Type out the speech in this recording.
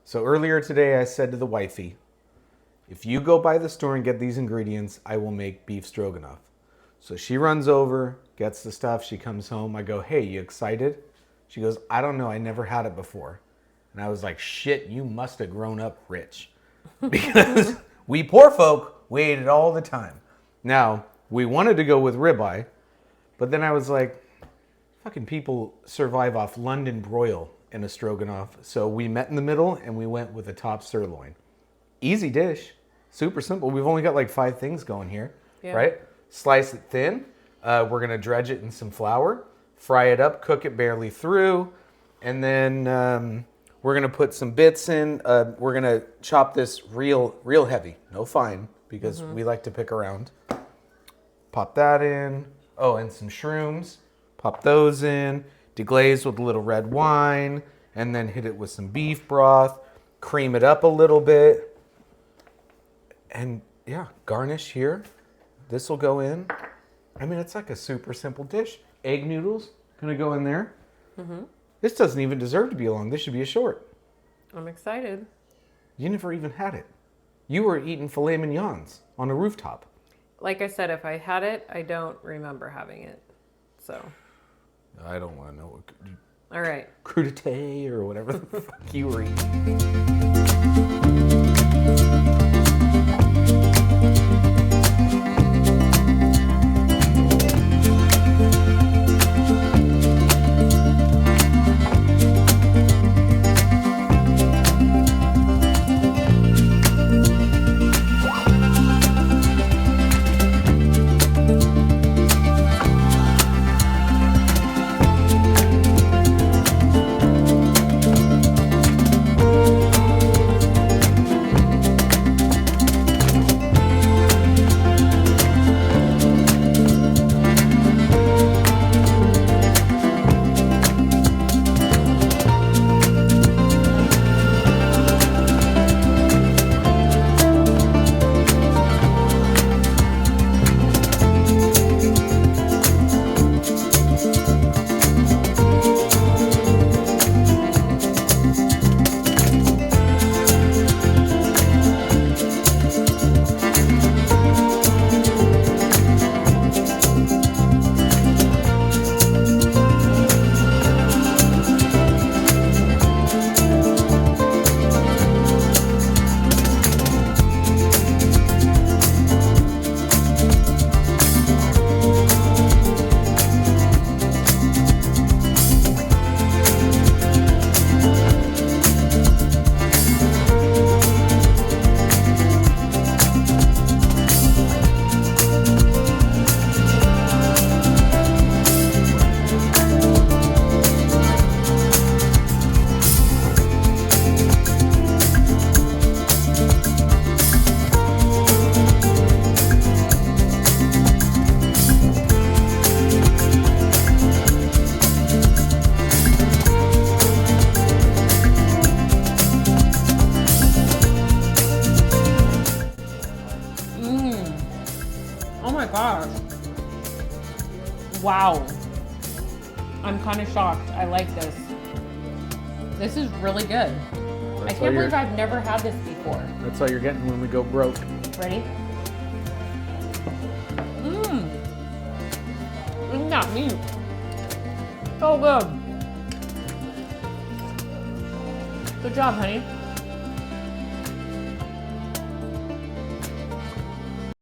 So earlier today I said to the wifey, if you go by the store and get these ingredients, I will make beef stroganoff. So she runs over, gets the stuff, she comes home. I go, hey, you excited? She goes, I don't know, I never had it before. And I was like, shit, you must have grown up rich. Because we poor folk, we ate it all the time. Now, we wanted to go with ribeye, but then I was like, fucking people survive off London broil in a stroganoff. So we met in the middle and we went with a top sirloin. Easy dish, super simple. We've only got like 5 things going here, right? Slice it thin. We're gonna dredge it in some flour, fry it up, cook it barely through, and then we're gonna put some bits in. We're gonna chop this real heavy, no fine, because we like to pick around. Pop that in. Oh, and some shrooms. Pop those in. Deglaze with a little red wine, and then hit it with some beef broth. Cream it up a little bit, and yeah, garnish here. This will go in. I mean, it's like a super simple dish. Egg noodles gonna go in there. This doesn't even deserve to be long. This should be a short. I'm excited. You never even had it. You were eating filet mignons on a rooftop. Like I said, if I had it, I don't remember having it. So. I don't want to know. All right. Crudité or whatever the fuck you were eating. Wow. I'm kind of shocked. I like this. This is really good. I can't believe I've never had this before. That's all you're getting when we go broke. Ready? Isn't that meat? So good. Good job, honey.